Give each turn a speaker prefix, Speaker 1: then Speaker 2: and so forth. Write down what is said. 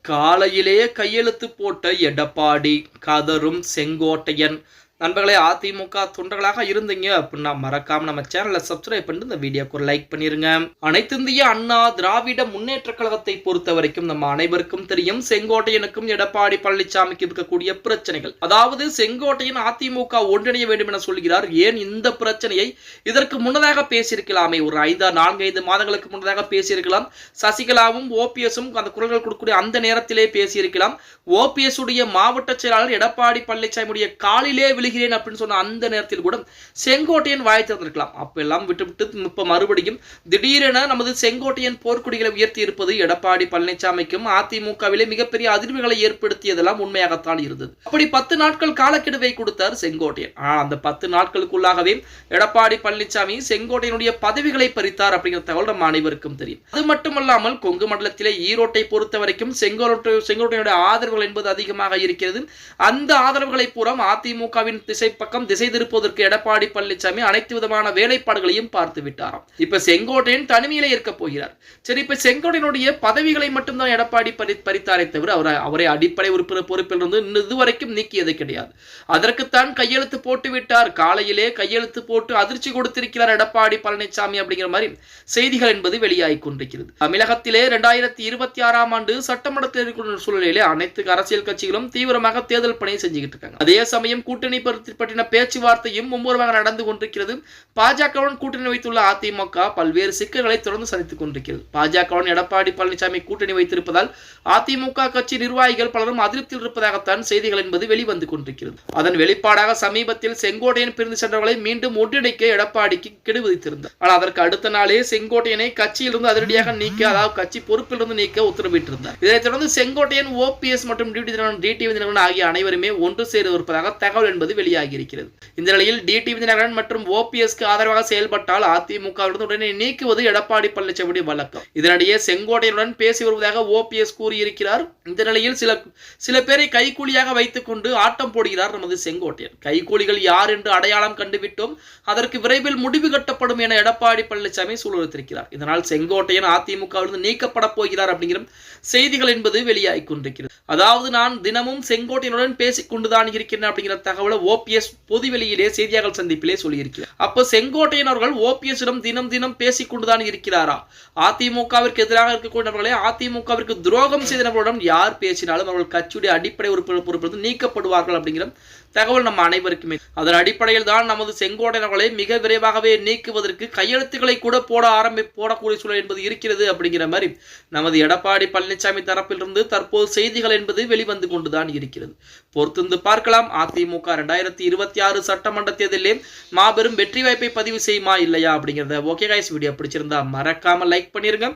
Speaker 1: காலையிலேயே கையெழுத்து போட்ட எடப்பாடி கதரும் செங்கோட்டையன். நண்பர்களே, அதிமுக தொண்டர்களாக இருந்தீங்க அப்படின்னா மறக்காம நம்ம சேனலை சப்ஸ்கிரைப் பண்ணிட்டு இந்த வீடியோக்கு ஒரு லைக் பண்ணிருங்க. அனைத்து இந்திய அண்ணா திராவிட முன்னேற்ற கழகத்தை பொறுத்த வரைக்கும் நம்ம அனைவருக்கும் தெரியும், செங்கோட்டையனுக்கும் எடப்பாடி பழனிசாமிக்கு இருக்கக்கூடிய பிரச்சனைகள். அதாவது செங்கோட்டையன் அதிமுக ஒன்றிணைய வேண்டும் என சொல்கிறார். ஏன் இந்த பிரச்சனையை இதற்கு முன்னதாக பேசியிருக்கலாமே, ஒரு 4-5 மாதங்களுக்கு முன்னதாக பேசியிருக்கலாம். சசிகலாவும் ஓபிஎஸும் அந்த குரல்கள் கொடுக்கக்கூடிய அந்த நேரத்திலே பேசியிருக்கலாம். ஓபிஎஸ் உடைய மாவட்ட செயலாளர் எடப்பாடி பழனிசாமியுடைய காலிலே அப்படின்னு சொன்ன அந்த நேரத்தில் கூட செங்கோட்டையன் வாய் திறந்திருக்கலாம். அப்பெல்லாம் விட்டுவிட்டு இப்ப மறுபடியும் திடீரென நமது செங்கோட்டையன் போர்க்குடிகளை உயர்த்தி இருப்பது எடப்பாடி பழனிசாமிக்கும் அதிமுகவிலே மிகப்பெரிய அதிர்வுகளை ஏற்படுத்தியதெல்லாம் உண்மையாகத்தான் இருந்தது. அப்படி 10 நாட்கள் காலக்கெடுவை கொடுத்தார் செங்கோட்டையன். அந்த 10 நாட்களுக்குள்ளாகவே எடப்பாடி பழனிசாமி செங்கோட்டையனுடைய பதவிகளை பறித்தார் அப்படிங்கிற தகவல் நம்ம அனைவருக்கும் தெரியும். அது மட்டுமல்லாமல் கொங்கு மண்டலத்திலே ஈரோட்டை பொறுத்த வரைக்கும் செங்கோட்டையனுடைய ஆதரவுகள் என்பது அதிகமாக இருக்கிறது. அந்த ஆதரவுகளை பூரா அதிமுகவின் திசை பக்கம் திசை திருப்பதற்கு எடப்பாடி பழனிசாமி அனைத்து விதமான வேலைப்பாடுகளையும் பார்த்து விட்டாராம். இப்ப செங்கோட்டையன் தனிமையிலே இருக்க போகிறார். சரி, இப்ப செங்கோட்டையனுடைய பதவிகளை மட்டும்தான் எடப்பாடி பறித்தாரே தவிர அவரை அடிப்படை உறுப்பினர் பொறுப்பில் இருந்து இதுவரைக்கும் நீக்கியது கிடையாது. அதற்குத்தான் கையெழுத்து போட்டு விட்டார். காலையிலே கையெழுத்து போட்டு அதிர்ச்சி கொடுத்திருக்கிறார் எடப்பாடி பழனிசாமி அப்படிங்கிற மாதிரி செய்திகள் என்பது வெளியாகி கொண்டிருக்கிறது. தமிழகத்திலே 2026ஆம் ஆண்டு சட்டமன்றத்தில் இருக்கிற சூழலிலே அனைத்து அரசியல் கட்சிகளும் தீவிரமாக தேர்தல் பணியை செஞ்சுக்கிட்டு இருக்காங்க. அதே சமயம் கூட்டணி பற்றின பேச்சுவார்த்தையும் மும்முரமாக நடந்து கொண்டிருக்கிறது. பாஜகவுடன் கூட்டணி வைத்துள்ள அதிமுக பல்வேறு சிக்கல்களை தொடர்ந்து சந்தித்துக் கொண்டிருக்கிறது. பாஜகவுடன் எடப்பாடி பழனிசாமி கூட்டணி வைத்திருப்பதால் அதிமுக கட்சி நிர்வாகிகள் பலரும் அதிருப்தியில் இருப்பதாகத்தான் செய்திகள் என்பது வெளிவந்து கொண்டிருக்கிறது. அதன் வெளிப்பாடாக சமீபத்தில் செங்கோட்டையன் பிரிந்து சென்றவர்களை மீண்டும் ஒன்றிணைக்க எடப்பாடிக்கு கெடு விதித்திருந்தார். ஆனால் அதற்கு அடுத்த நாளே செங்கோட்டையனை கட்சியிலிருந்து அதிரடியாக நீக்க, அதாவது கட்சி பொறுப்பிலிருந்து நீக்க உத்தரவிட்டிருந்தார். இதனைத் தொடர்ந்து செங்கோட்டையன், ஓபிஎஸ் மற்றும் டிடிவி தினகரன் ஆகிய அனைவருமே ஒன்று சேருவதாக தகவல் என்பது வெளியாகி இருக்கிறது. இந்த நிலையில் டிடிவி தினகரன் மற்றும் ஓபிஎஸ்க்கு ஆதரவாக செயல்பட்டால் அதிமுகவிலிருந்து உடனே நீக்குவது எடப்பாடி பழனிசாமியுடைய வழக்கம். இதனிடையே செங்கோட்டையனுடன் பேசி வருவதாக ஓபிஎஸ் கூறியிருக்கிறார். இந்த நிலையில் சில பேரை கைக்கூலியாக வைத்துக் கொண்டு ஆட்டம் போடுகிறார் நமது செங்கோட்டையன். கைக்கூலிகள் யார் என்று அடையாளம் கண்டுவிட்டோம், அதற்கு விரைவில் முடிவு கட்டப்படும் என எடப்பாடி பழனிசாமி சூழலித்திருக்கிறார். இதனால் செங்கோட்டையன் அதிமுகவிலிருந்து நீக்கப்பட போகிறார் அப்படிங்கிற செய்திகள் என்பது வெளியாகி கொண்டிருக்கிறது. அதாவது நான் தினமும் செங்கோட்டையனுடன் பேசிக் கொண்டுதான் இருக்கிறேன் அப்படிங்கிற தகவலை ஓபிஎஸ் பொதுவெளியிலே செய்தியாளர் சந்திப்பிலே சொல்லியிருக்கிறார். அப்ப செங்கோட்டையன் அவர்கள் ஓபிஎஸ்ஸிடம் தினம் பேசிக் கொண்டுதான் இருக்கிறாரா? அதிமுகவிற்கு எதிராக இருக்கக்கூடியவர்களே, அதிமுகவிற்கு துரோகம் செய்தவர்களிடம் யார் பேசினாலும் அவர்கள் கட்சியுடைய அடிப்படை உறுப்பினர் பொறுப்பிலிருந்து நீக்கப்படுவார்கள் அப்படிங்கிற தகவல் நம்ம அனைவருக்குமே. அதன் அடிப்படையில் தான் நமது செங்கோட்டையன் அவர்களை மிக விரைவாகவே நீக்குவதற்கு கையெழுத்துக்களை கூட போடக்கூடிய சூழல் என்பது இருக்கிறது அப்படிங்கிற மாதிரி நமது எடப்பாடி பழனிசாமி தரப்பிலிருந்து தற்போது செய்திகள் என்பது வெளிவந்து கொண்டுதான் இருக்கிறது. பொறுத்திருந்து பார்க்கலாம். அதிமுக 2026 சட்டமன்ற தேர்தலிலே மாபெரும் வெற்றி வாய்ப்பை பதிவு செய்யுமா இல்லையா அப்படிங்கிறத. ஓகே கைஸ், வீடியோ பிடிச்சிருந்தா மறக்காம லைக் பண்ணிருங்க.